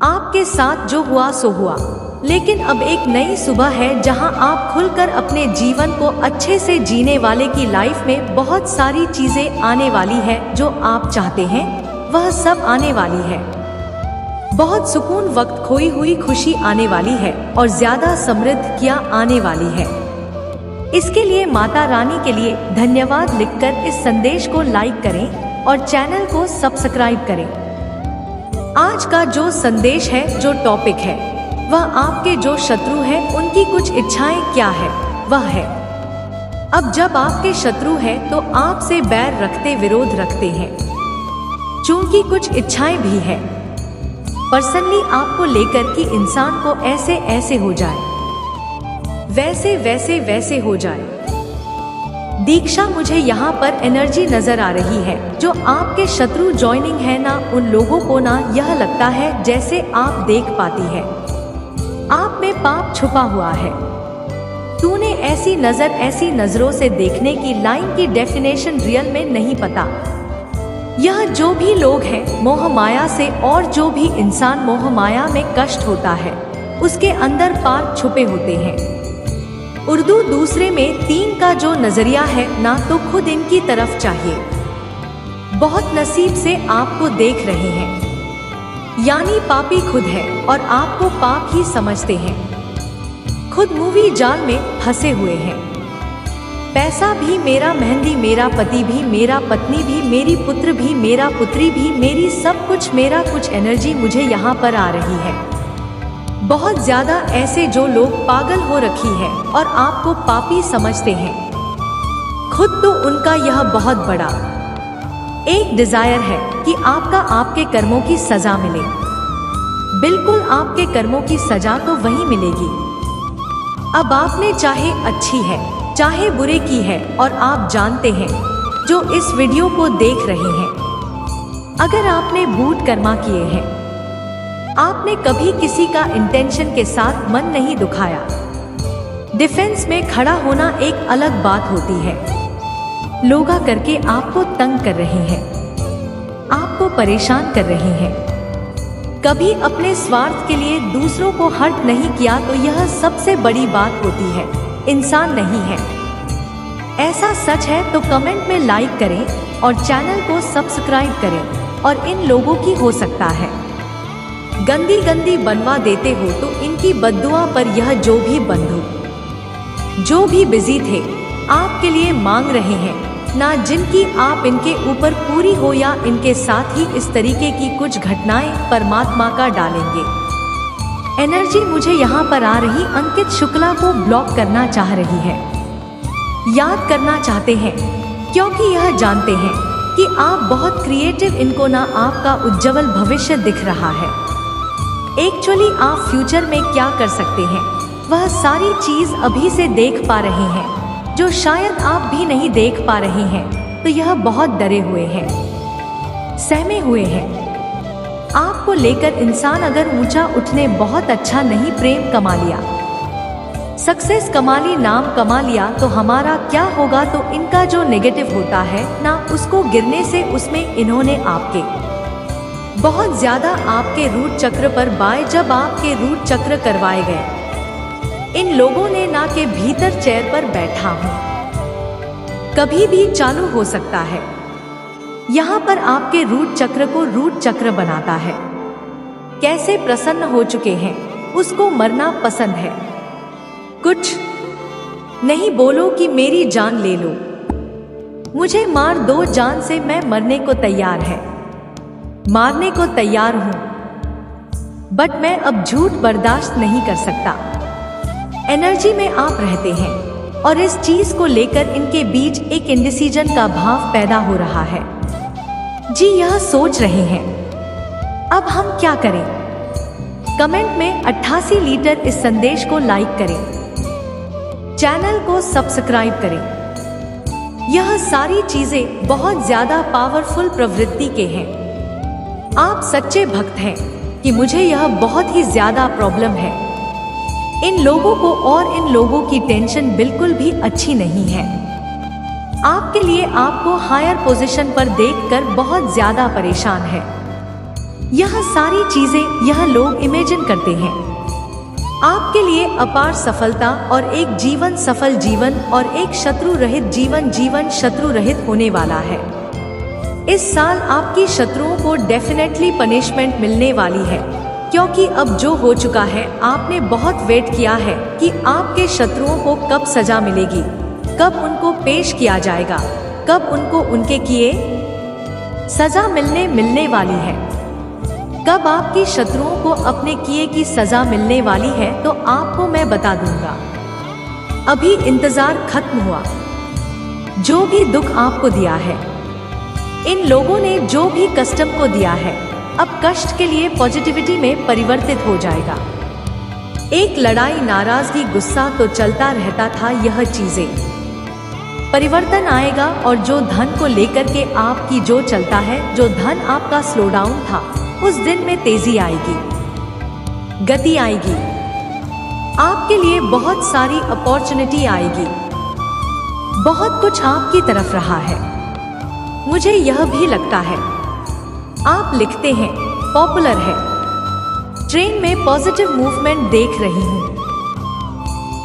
आपके साथ जो हुआ सो हुआ, लेकिन अब एक नई सुबह है जहां आप खुलकर अपने जीवन को अच्छे से जीने वाले की लाइफ में बहुत सारी चीजें आने वाली है। जो आप चाहते हैं वह सब आने वाली है। बहुत सुकून वक्त, खोई हुई खुशी आने वाली है और ज्यादा समृद्ध किया आने वाली है। इसके लिए माता रानी के लिए धन्यवाद लिखकर इस संदेश को लाइक करें और चैनल को सब्सक्राइब करें। आज का जो संदेश है, जो टॉपिक है, वह आपके जो शत्रु हैं उनकी कुछ इच्छाएं क्या है, वह है। अब जब आपके शत्रु हैं तो आपसे बैर रखते, विरोध रखते हैं, चूंकि कुछ इच्छाएं भी है पर्सनली आपको लेकर कि इंसान को ऐसे ऐसे हो जाए, वैसे वैसे वैसे हो जाए। दीक्षा, मुझे यहाँ पर एनर्जी नजर आ रही है। जो आपके शत्रु ज्वाइनिंग है ना, उन लोगों को ना यह लगता है जैसे आप देख पाती है आप में पाप छुपा हुआ है। तूने ऐसी नजरों से देखने की लाइन की डेफिनेशन रियल में नहीं पता। यह जो भी लोग हैं मोह माया से, और जो भी इंसान मोह माया में कष्ट होता है उसके अंदर पाप छुपे होते हैं। उर्दू दूसरे में 3 का जो नजरिया है ना, तो खुद इनकी तरफ चाहिए। बहुत नसीब से आपको देख रहे हैं, यानी पापी खुद है और आपको पाप ही समझते हैं। खुद मूवी जाल में फंसे हुए हैं। पैसा भी मेरा, मेहंदी मेरा, पति भी मेरा, पत्नी भी मेरी, पुत्र भी मेरा, पुत्री भी मेरी, सब कुछ मेरा। कुछ एनर्जी मुझे यहाँ पर आ रही है। बहुत ज्यादा ऐसे जो लोग पागल हो रखी है और आपको पापी समझते हैं। खुद तो उनका यह बहुत बड़ा एक डिजायर है कि आपके कर्मों की सजा मिले। बिल्कुल आपके कर्मों की सजा तो वही मिलेगी। अब आपने चाहे अच्छी है चाहे बुरे की है, और आप जानते हैं जो इस वीडियो को देख रहे हैं, अगर आपने बूट कर्मा किए हैं, आपने कभी किसी का इंटेंशन के साथ मन नहीं दुखाया। डिफेंस में खड़ा होना एक अलग बात होती है। लोग करके आपको तंग कर रहे हैं, आपको परेशान कर रहे हैं, कभी अपने स्वार्थ के लिए दूसरों को हर्ट नहीं किया, तो यह सबसे बड़ी बात होती है। इंसान नहीं है। ऐसा सच है तो कमेंट में लाइक करें और चैनल को सब्सक्राइब करें। और इन लोगों की हो सकता है गंदी बनवा देते हो तो इनकी बद्दुआ पर यह जो भी बंधु, जो भी बिजी थे, आपके लिए मांग रहे हैं ना, जिनकी आप इनके ऊपर पूरी हो, या इनके साथ ही इस तरीके की कुछ घटनाएं परमात्मा का डालेंगे। एनर्जी मुझे यहाँ पर आ रही, अंकित शुक्ला को ब्लॉक करना चाह रही है, याद करना चाहते हैं, क्योंकि यह जानते हैं कि आप बहुत क्रिएटिव, इनको ना आपका उज्जवल भविष्य दिख रहा है। एक्चुअली आप फ्यूचर में क्या कर सकते हैं वह सारी चीज अभी से देख पा रहे हैं, जो शायद आप भी नहीं देख पा रहे हैं। तो यह बहुत डरे हुए हैं, सहमे हुए हैं। आपको लेकर इंसान अगर ऊंचा उठने बहुत अच्छा नहीं, प्रेम कमा लिया, सक्सेस कमा ली, नाम कमा लिया, तो हमारा क्या होगा। तो इनका जो नेगेटिव होता है ना, उसको गिरने से उसमें इन्होंने आपके बहुत ज्यादा आपके रूट चक्र पर बाय, जब आपके रूट चक्र करवाए गए, इन लोगों ने ना के भीतर चेयर पर बैठा हूं, कभी भी चालू हो सकता है। यहाँ पर आपके रूट चक्र को रूट चक्र बनाता है। कैसे प्रसन्न हो चुके हैं, उसको मरना पसंद है। कुछ नहीं बोलो कि मेरी जान ले लो, मुझे मार दो, जान से मैं मरने को तैयार है, मारने को तैयार हूं, बट मैं अब झूठ बर्दाश्त नहीं कर सकता। एनर्जी में आप रहते हैं और इस चीज को लेकर इनके बीच एक इंडिसीजन का भाव पैदा हो रहा है। जी, यह सोच रहे हैं अब हम क्या करें। कमेंट में 88 लीटर इस संदेश को लाइक करें, चैनल को सब्सक्राइब करें। यह सारी चीजें बहुत ज्यादा पावरफुल प्रवृत्ति के हैं। आप सच्चे भक्त हैं कि मुझे यह बहुत ही ज्यादा प्रॉब्लम है। इन लोगों को और इन लोगों की टेंशन बिल्कुल भी अच्छी नहीं है। आपके लिए आपको हायर पोजीशन पर देखकर बहुत ज्यादा परेशान है। यह सारी चीजें यह लोग इमेजिन करते हैं। आपके लिए अपार सफलता और एक जीवन सफल जीवन और एक शत्रु रहित जीवन शत्रु रहित होने वाला है। इस साल आपकी शत्रुओं को डेफिनेटली पनिशमेंट मिलने वाली है, क्योंकि अब जो हो चुका है आपने बहुत वेट किया है कि आपके शत्रुओं को कब सजा मिलेगी, कब उनको पेश किया जाएगा, कब उनको उनके किए सजा मिलने वाली है। कब आपकी शत्रुओं को अपने किए की सजा मिलने वाली है तो आपको मैं बता दूंगा। अभी इंतजार खत्म हुआ। जो भी दुख आपको दिया है, इन लोगों ने जो भी कष्ट को दिया है, अब कष्ट के लिए पॉजिटिविटी में परिवर्तित हो जाएगा। एक लड़ाई, नाराजगी, गुस्सा तो चलता रहता था, यह चीजें परिवर्तन आएगा। और जो धन को लेकर के आपकी जो चलता है, जो धन आपका स्लो डाउन था, उस दिन में तेजी आएगी, गति आएगी। आपके लिए बहुत सारी अपॉर्चुनिटी आएगी। बहुत कुछ आपकी तरफ रहा है। मुझे यह भी लगता है आप लिखते हैं, पॉपुलर है। ट्रेन में पॉजिटिव मूवमेंट देख रही हूँ।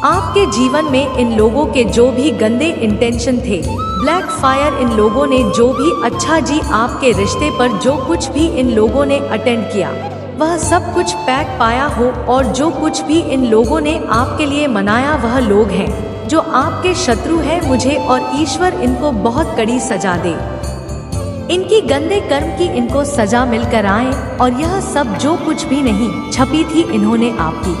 आपके जीवन में इन लोगों के जो भी गंदे इंटेंशन थे, ब्लैक फायर, इन लोगों ने जो भी अच्छा जी आपके रिश्ते पर जो कुछ भी इन लोगों ने अटेंड किया, वह सब कुछ पैक पाया हो। और जो कुछ भी इन लोगों ने आपके लिए मनाया, वह लोग हैं जो आपके शत्रु हैं। मुझे और ईश्वर इनको बहुत कड़ी सजा दे, इनकी गंदे कर्म की इनको सजा मिलकर आए। और यह सब जो कुछ भी नहीं छपी थी इन्होंने आपकी,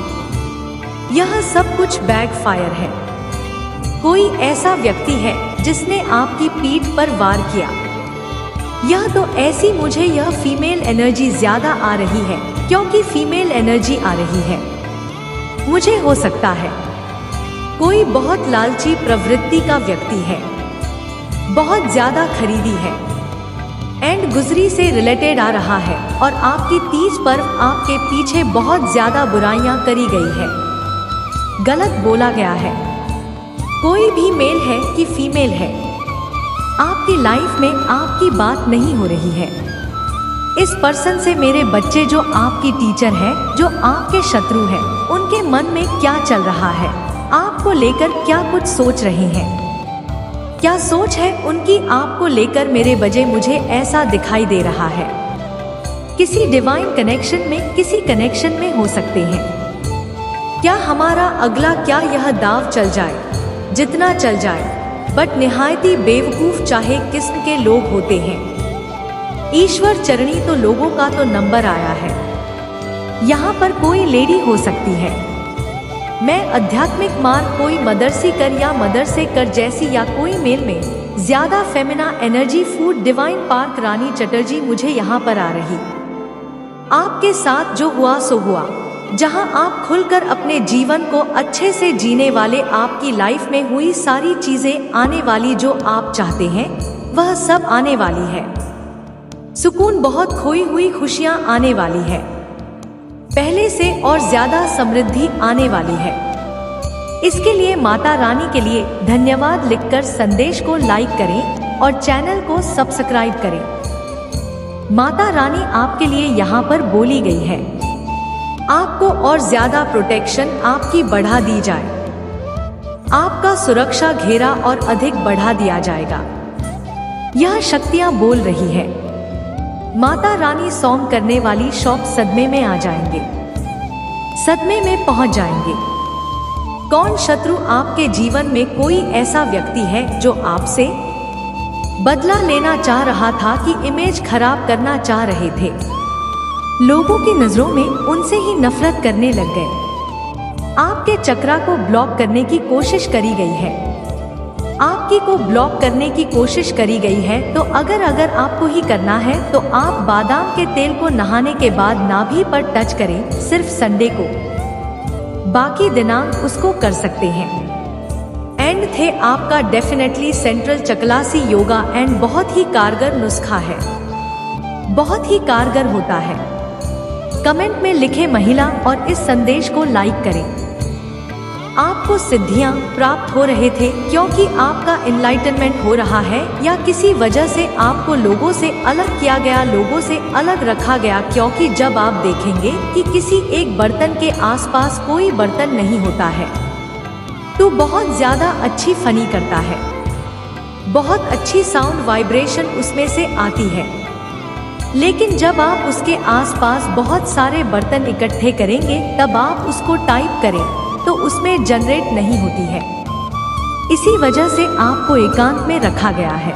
यह सब कुछ बैक फायर है। कोई ऐसा व्यक्ति है जिसने आपकी पीठ पर वार किया। यह तो ऐसी, मुझे यह फीमेल एनर्जी ज्यादा आ रही है, क्योंकि फीमेल एनर्जी आ रही है। मुझे हो सकता है कोई बहुत लालची प्रवृत्ति का व्यक्ति है, बहुत ज्यादा खरीदी है, एंड गुजरी से रिलेटेड आ रहा है। और आपकी तीज पर्व आपके पीछे बहुत ज्यादा बुराइयां करी गई है, गलत बोला गया है। कोई भी मेल है कि फीमेल है, आपकी लाइफ में आपकी बात नहीं हो रही है। इस पर्सन से मेरे बच्चे जो आपकी टीचर है, जो आपके शत्रु है, उनके मन में क्या चल रहा है, आपको लेकर क्या कुछ सोच रहे हैं, क्या सोच है उनकी आपको लेकर मेरे बजे, मुझे ऐसा दिखाई दे रहा है। किसी डिवाइन कनेक्शन में, किसी कनेक्शन में हो सकते हैं। क्या हमारा अगला, क्या यह दाव चल जाए, जितना चल जाए, बट निहायती बेवकूफ चाहे किस्म के लोग होते हैं। ईश्वर चरणी तो लोगों का तो नंबर आया है। यहाँ पर कोई लेडी हो सकती है। मैं आध्यात्मिक मार्ग, कोई मदरसी कर या मदर से कर जैसी, या कोई मेल में ज्यादा feminine energy, food divine park, Rani Chatterjee मुझे यहाँ पर आ रही। आपके साथ जो हुआ सो हुआ। जहां आप खुलकर अपने जीवन को अच्छे से जीने वाले, आपकी लाइफ में हुई सारी चीजें आने वाली जो आप चाहते हैं, वह सब आने वाली है। सुकून, बहुत खोई हुई खुशियां आने वाली है। पहले से और ज्यादा समृद्धि आने वाली है। इसके लिए माता रानी के लिए धन्यवाद लिखकर संदेश को लाइक करें और चैनल को सब्सक्राइब करें। माता रानी आपके लिए यहाँ पर बोली गई है, आपको और ज्यादा प्रोटेक्शन आपकी बढ़ा दी जाए, आपका सुरक्षा घेरा और अधिक बढ़ा दिया जाएगा। यह शक्तियां बोल रही है। माता रानी सॉन्ग करने वाली शौक सदमे में आ जाएंगे, सदमे में पहुंच जाएंगे। कौन शत्रु आपके जीवन में, कोई ऐसा व्यक्ति है जो आपसे बदला लेना चाह रहा था, कि इमेज खराब करना चाह रहे थे, लोगों की नजरों में उनसे ही नफरत करने लग गए। आपके चक्रा को ब्लॉक करने की कोशिश करी गई है, आपकी को ब्लॉक करने की कोशिश करी गई है। तो अगर आपको ही करना है तो आप बादाम के तेल को नहाने के बाद नाभि पर टच करें, सिर्फ संडे को, बाकी दिनांक उसको कर सकते हैं। एंड थे आपका डेफिनेटली सेंट्रल चकलासी योगा, एंड बहुत ही कारगर नुस्खा है, बहुत ही कारगर होता है। कमेंट में लिखे महिला और इस संदेश को लाइक करें। आपको सिद्धियां प्राप्त हो रहे थे क्योंकि आपका इनलाइटनमेंट हो रहा है, या किसी वजह से आपको लोगों से अलग किया गया, लोगों से अलग रखा गया। क्योंकि जब आप देखेंगे कि किसी एक बर्तन के आसपास कोई बर्तन नहीं होता है तो बहुत ज्यादा अच्छी फनी करता है, बहुत अच्छी साउंड वाइब्रेशन उसमें से आती है। लेकिन जब आप उसके आसपास बहुत सारे बर्तन इकट्ठे करेंगे, तब आप उसको टाइप करें तो उसमें जनरेट नहीं होती है। इसी वजह से आपको एकांत में रखा गया है,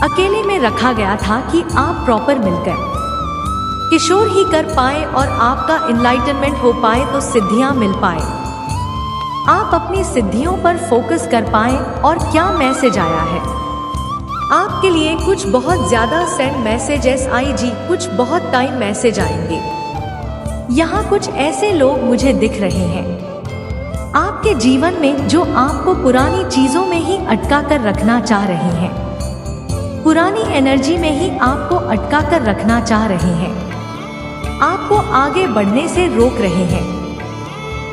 अकेले में रखा गया था कि आप प्रॉपर मिलकर किशोर ही कर पाए और आपका इनलाइटनमेंट हो पाए, तो सिद्धियां मिल पाए, आप अपनी सिद्धियों पर फोकस कर पाए। और क्या मैसेज आया है आपके लिए? कुछ बहुत ज्यादा सेंड मैसेजेस आईजी, कुछ बहुत टाइम मैसेज आएंगे। यहाँ कुछ ऐसे लोग मुझे दिख रहे हैं आपके जीवन में जो आपको पुरानी चीजों में ही अटका कर रखना चाह रहे हैं, पुरानी एनर्जी में ही आपको अटका कर रखना चाह रहे हैं, आपको आगे बढ़ने से रोक रहे हैं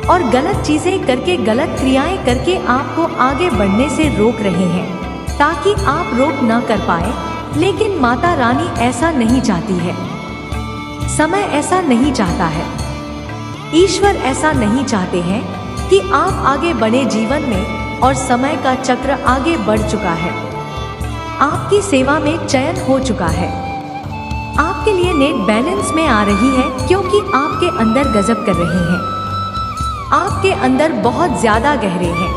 और गलत चीजें करके, गलत क्रियाएं करके आपको आगे बढ़ने से रोक रहे हैं ताकि आप रोक न कर पाए। लेकिन माता रानी ऐसा नहीं चाहती है, समय ऐसा नहीं चाहता है, ईश्वर ऐसा नहीं चाहते हैं कि आप आगे बढ़े जीवन में। और समय का चक्र आगे बढ़ चुका है, आपकी सेवा में चयन हो चुका है, आपके लिए नेट बैलेंस में आ रही है क्योंकि आपके अंदर गजब कर रहे हैं, आपके अंदर बहुत ज्यादा गहरे हैं।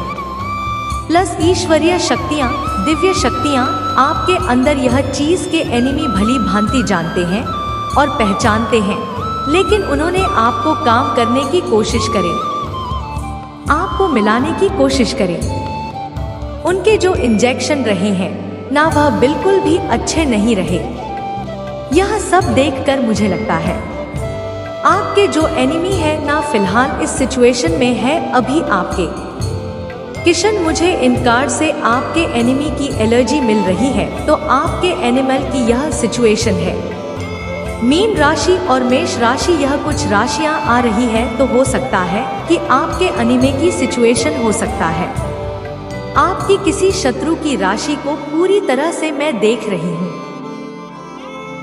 प्लस ईश्वरीय शक्तियाँ, दिव्य शक्तियाँ आपके अंदर यह चीज के एनिमी भली भांति जानते हैं और पहचानते हैं, लेकिन उन्होंने आपको काम करने की कोशिश करें, आपको मिलाने की कोशिश करें। उनके जो इंजेक्शन रहे हैं ना, वह बिल्कुल भी अच्छे नहीं रहे। यह सब देखकर मुझे लगता है आपके जो एनिमी है ना, फिलहाल इस सिचुएशन में है अभी आपके। किशन, मुझे इन कार्ड से आपके एनिमी की एलर्जी मिल रही है, तो आपके एनिमल की यह सिचुएशन है। मीन राशि और मेष राशि, यह कुछ राशियां आ रही है, तो हो सकता है कि आपके एनिमी की सिचुएशन हो सकता है आपकी किसी शत्रु की राशि को पूरी तरह से मैं देख रही हूँ।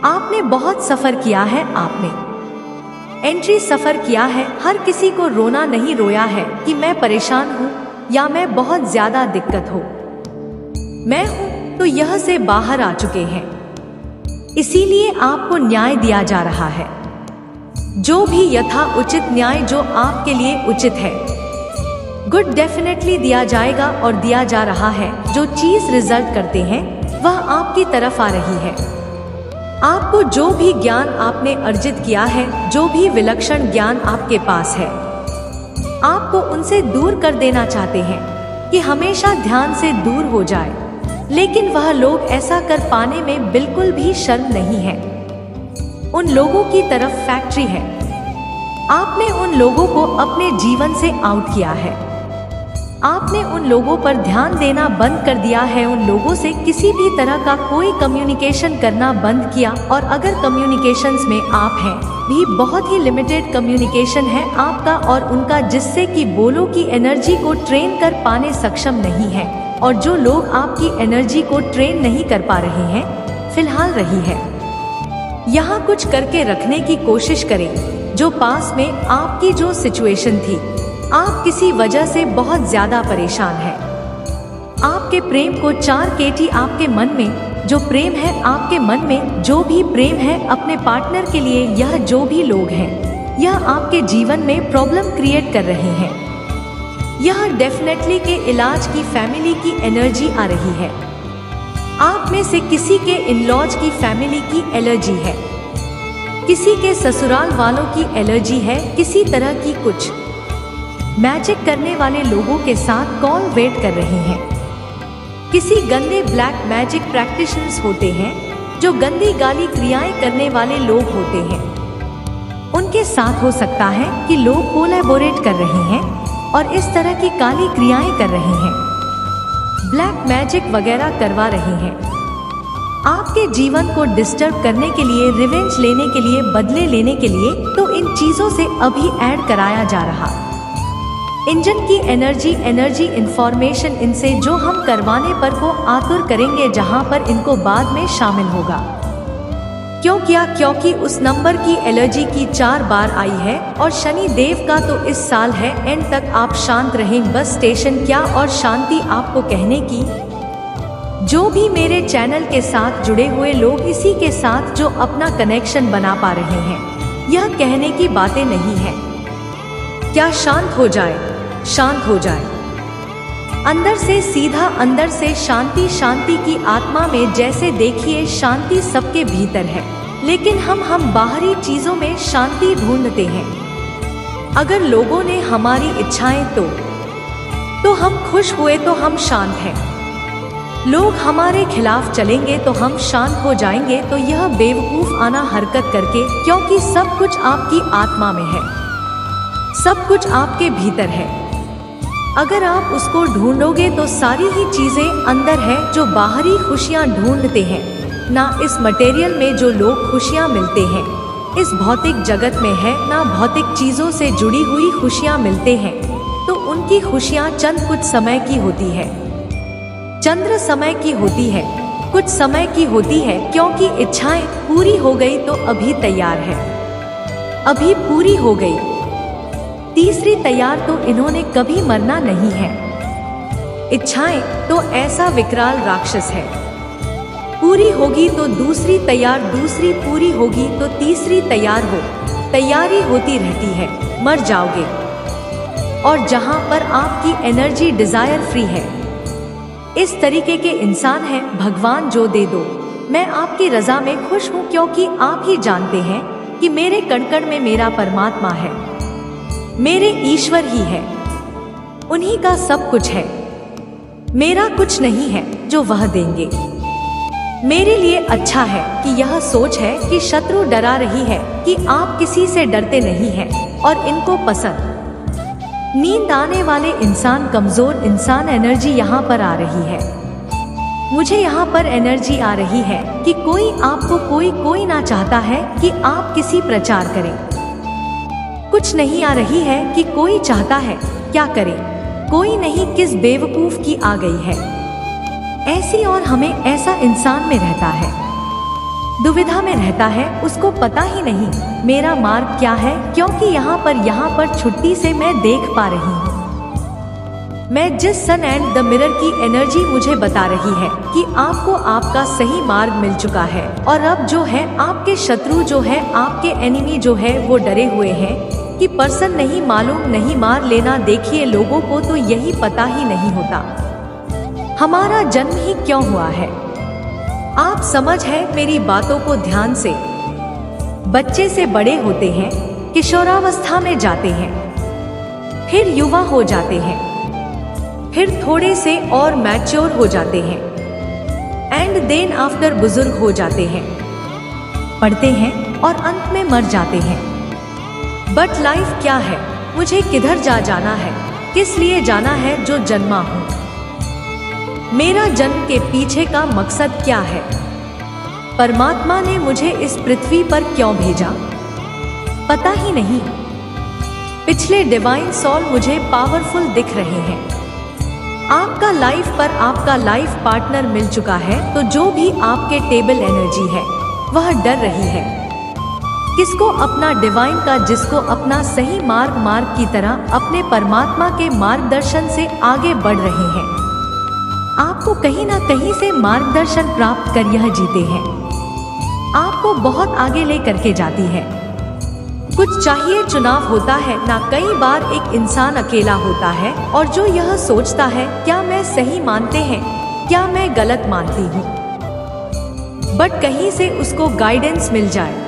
आपने बहुत सफर किया है, आपने एंट्री सफर किया है। हर किसी को रोना नहीं रोया है कि मैं परेशान हूँ या मैं बहुत ज्यादा दिक्कत हो, मैं हूँ तो यह से बाहर आ चुके हैं। इसीलिए आपको न्याय दिया जा रहा है, जो भी यथा उचित न्याय जो आपके लिए उचित है, गुड डेफिनेटली दिया जाएगा और दिया जा रहा है। जो चीज रिजल्ट करते हैं वह आपकी तरफ आ रही है। आपको जो भी ज्ञान आपने अर्जित किया है, जो भी विलक्षण ज्ञान आपके पास है, आपको उनसे दूर कर देना चाहते हैं कि हमेशा ध्यान से दूर हो जाए, लेकिन वह लोग ऐसा कर पाने में बिल्कुल भी शर्म नहीं है। उन लोगों की तरफ फैक्ट्री है, आपने उन लोगों को अपने जीवन से आउट किया है, आपने उन लोगों पर ध्यान देना बंद कर दिया है, उन लोगों से किसी भी तरह का कोई कम्युनिकेशन करना बंद किया। और अगर कम्युनिकेशंस में आप हैं भी, बहुत ही लिमिटेड कम्युनिकेशन है आपका और उनका, जिससे कि बोलो की एनर्जी को ट्रेन कर पाने सक्षम नहीं है। और जो लोग आपकी एनर्जी को ट्रेन नहीं कर पा रहे हैं, फिलहाल रही है, यहाँ कुछ करके रखने की कोशिश करें। जो पास में आपकी जो सिचुएशन थी, आप किसी वजह से बहुत ज्यादा परेशान हैं। आपके प्रेम को 4 केटी, आपके मन में जो प्रेम है, आपके मन में जो भी प्रेम है अपने पार्टनर के लिए, यह जो भी लोग हैं, यह आपके जीवन में प्रॉब्लम क्रिएट कर रहे हैं। यह डेफिनेटली के इलाज की फैमिली की एनर्जी आ रही है, आप में से किसी के इन-लॉज की फैमिली की एलर्जी है, किसी के ससुराल वालों की एलर्जी है, किसी तरह की कुछ मैजिक करने वाले लोगों के साथ कॉल वेट कर रहे हैं। किसी गंदे ब्लैक मैजिक प्रैक्टिशनर्स होते हैं, जो गंदी गाली क्रियाएं करने वाले लोग होते हैं, उनके साथ हो सकता है कि लोग कोलैबोरेट कर रहे हैं और इस तरह की काली क्रियाएं कर रहे हैं, ब्लैक मैजिक वगैरह करवा रहे हैं, आपके जीवन को डिस्टर्ब करने के लिए, रिवेंज लेने के लिए, बदले लेने के लिए। तो इन चीजों से अभी ऐड कराया जा रहा। इंजन की एनर्जी इंफॉर्मेशन इनसे जो हम करवाने पर को आतुर करेंगे, जहां पर इनको बाद में शामिल होगा। क्यों किया? क्योंकि उस नंबर की एलर्जी की 4 बार आई है और शनि देव का तो इस साल है। एंड तक आप शांत रहें, बस स्टेशन क्या और शांति आपको कहने की। जो भी मेरे चैनल के साथ जुड़े हुए लोग इसी के साथ जो अपना कनेक्शन बना पा रहे हैं, यह कहने की बातें नहीं है। क्या शांत हो जाए, शांत हो जाए अंदर से, सीधा अंदर से शांति। शांति की आत्मा में जैसे देखिए शांति सबके भीतर है, लेकिन हम बाहरी चीजों में शांति ढूंढते हैं। अगर लोगों ने हमारी इच्छाएं तो हम खुश हुए तो हम शांत हैं। लोग हमारे खिलाफ चलेंगे तो हम शांत हो जाएंगे। तो यह बेवकूफ आना हरकत करके, क्योंकि सब कुछ आपकी आत्मा में है, सब कुछ आपके भीतर है। अगर आप उसको ढूंढोगे तो सारी ही चीजें अंदर है। जो बाहरी खुशियां ढूंढते हैं ना, इस मटेरियल में जो लोग खुशियां मिलते हैं इस भौतिक जगत में है ना, भौतिक चीजों से जुड़ी हुई खुशियां मिलते हैं, तो उनकी खुशियां चंद कुछ समय की होती है, चंद्र समय की होती है, कुछ समय की होती है। क्योंकि इच्छाएं पूरी हो गई तो अभी तैयार है, अभी पूरी हो गई, तीसरी तैयार तो इन्होंने कभी मरना नहीं है। इच्छाएं तो ऐसा विकराल राक्षस है, पूरी होगी तो दूसरी तैयार, दूसरी पूरी होगी तो तीसरी तैयार हो, तैयारी होती रहती है। मर जाओगे और जहां पर आपकी एनर्जी डिजायर फ्री है, इस तरीके के इंसान हैं भगवान जो दे दो। मैं आपकी रजा में खुश हूं, क्योंकि आप ही जानते हैं कि मेरे कण कण में मेरा परमात्मा है, मेरे ईश्वर ही है, उन्हीं का सब कुछ है, मेरा कुछ नहीं है जो वह देंगे। मेरे लिए अच्छा है कि यह सोच है कि शत्रु डरा रही है कि आप किसी से डरते नहीं हैं और इनको पसंद नींद आने वाले इंसान, कमजोर इंसान, एनर्जी यहाँ पर आ रही है। मुझे यहाँ पर एनर्जी आ रही है कि कोई आपको कोई ना चाहता है कि आप किसी प्रचार करें। कुछ नहीं आ रही है कि कोई चाहता है क्या करे, कोई नहीं, किस बेवकूफ की आ गई है ऐसी। और हमें ऐसा इंसान में रहता है, दुविधा में रहता है, उसको पता ही नहीं मेरा मार्ग क्या है। क्योंकि यहाँ पर छुट्टी से मैं देख पा रही हूँ, मैं जिस सन एंड द मिरर की एनर्जी मुझे बता रही है कि आपको आपका सही मार्ग मिल चुका है। और अब जो है आपके शत्रु जो है, आपके एनिमी जो है, वो डरे हुए हैं कि पर्सन नहीं मालूम नहीं मार लेना। देखिए लोगों को तो यही पता ही नहीं होता हमारा जन्म ही क्यों हुआ है। आप समझ है मेरी बातों को ध्यान से। बच्चे से बड़े होते हैं, किशोरावस्था में जाते हैं, फिर युवा हो जाते हैं, फिर थोड़े से और मैच्योर हो जाते हैं, एंड देन आफ्टर बुजुर्ग हो जाते हैं, पढ़ते हैं और अंत में मर जाते हैं। बट लाइफ क्या है, मुझे किधर जाना है, किस लिए जाना है जो जन्मा हूँ, मेरा जन्म के पीछे का मकसद क्या है, परमात्मा ने मुझे इस पृथ्वी पर क्यों भेजा, पता ही नहीं। पिछले डिवाइन सोल मुझे पावरफुल दिख रहे हैं। आपका लाइफ पर आपका लाइफ पार्टनर मिल चुका है, तो जो भी आपके टेबल एनर्जी है वह डर रही है किसको, अपना डिवाइन का, जिसको अपना सही मार्ग की तरह अपने परमात्मा के मार्गदर्शन से आगे बढ़ रहे हैं। आपको कहीं ना कहीं से मार्गदर्शन प्राप्त कर यह जीते हैं, आपको बहुत आगे ले करके जाती है। कुछ चाहिए, चुनाव होता है ना, कई बार एक इंसान अकेला होता है और जो यह सोचता है क्या मैं सही मानते हैं, क्या मैं गलत मानती हूँ, बट कहीं से उसको गाइडेंस मिल जाए,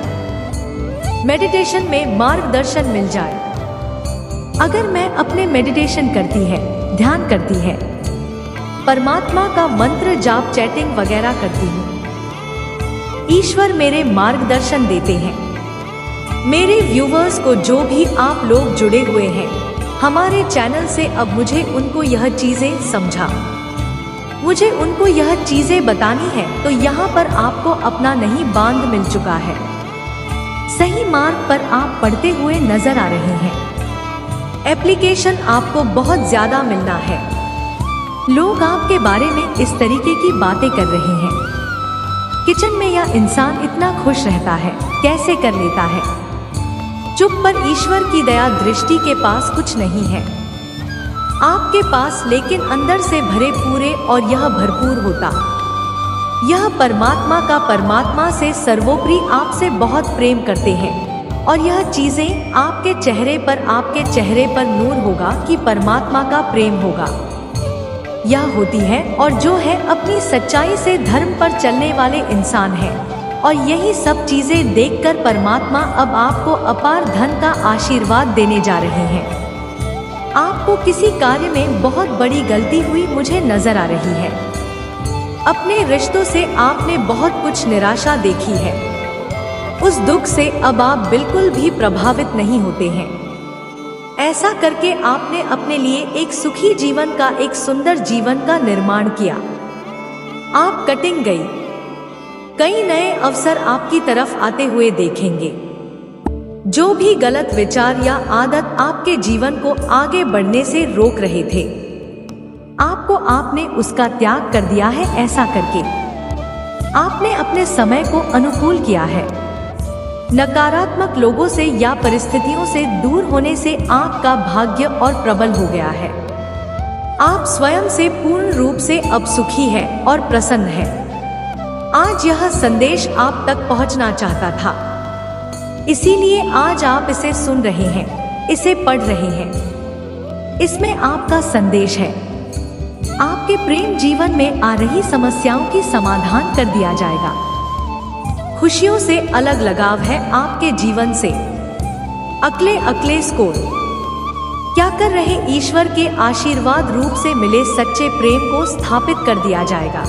मेडिटेशन में मार्गदर्शन मिल जाए। अगर मैं अपने मेडिटेशन करती है, ध्यान करती है, परमात्मा का मंत्र जाप, चैटिंग वगैरह करती हूँ, ईश्वर मेरे मार्गदर्शन देते हैं। मेरे व्यूवर्स को, जो भी आप लोग जुड़े हुए हैं हमारे चैनल से, अब मुझे उनको यह चीजें समझा, मुझे उनको यह चीजें बतानी है। तो यहाँ पर आपको अपना नहीं बांध मिल चुका है, सही मार्ग पर आप पढ़ते हुए नजर आ रहे हैं। एप्लीकेशन आपको बहुत ज्यादा मिलना है। लोग आपके बारे में इस तरीके की बातें कर रहे हैं। किचन में यह इंसान इतना खुश रहता है, कैसे कर लेता है। चुप, पर ईश्वर की दया दृष्टि के पास कुछ नहीं है आपके पास, लेकिन अंदर से भरे पूरे और यह भरपूर होता। यह परमात्मा का परमात्मा से सर्वोपरि आपसे बहुत प्रेम करते हैं और यह चीजें आपके चेहरे पर नूर होगा कि परमात्मा का प्रेम होगा। यह होती है और जो है अपनी सच्चाई से धर्म पर चलने वाले इंसान हैं और यही सब चीजें देखकर परमात्मा अब आपको अपार धन का आशीर्वाद देने जा रहे हैं। आपको किसी कार्य में बहुत बड़ी गलती हुई मुझे नजर आ रही है। अपने रिश्तों से आपने बहुत कुछ निराशा देखी है। उस दुख से अब आप बिल्कुल भी प्रभावित नहीं होते हैं। ऐसा करके आपने अपने लिए एक सुखी जीवन का, एक सुंदर जीवन का निर्माण किया। आप कटिंग गई। कई नए अवसर आपकी तरफ आते हुए देखेंगे। जो भी गलत विचार या आदत आपके जीवन को आगे बढ़ने से रोक रहे थे, आपने उसका त्याग कर दिया है। ऐसा करके आपने अपने समय को अनुकूल किया है। नकारात्मक लोगों से या परिस्थितियों से दूर होने से आपका भाग्य और प्रबल हो गया है। आप स्वयं से पूर्ण रूप से अब सुखी है और प्रसन्न है। आज यह संदेश आप तक पहुंचना चाहता था, इसीलिए आज आप इसे सुन रहे हैं, इसे पढ़ रहे हैं। इसमें आपका संदेश है। आपके प्रेम जीवन में आ रही समस्याओं की समाधान कर दिया जाएगा। खुशियों से अलग लगाव है आपके जीवन से। अगले स्कोर क्या कर रहे ईश्वर के आशीर्वाद रूप से मिले सच्चे प्रेम को स्थापित कर दिया जाएगा।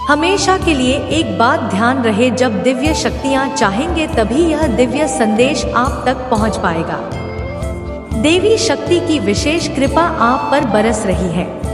हमेशा के लिए एक बात ध्यान रहे, जब दिव्य शक्तियां चाहेंगे तभी यह दिव्य संदेश आप तक पहुंच पाएगा। देवी शक्ति की विशेष कृपा आप पर बरस रही है।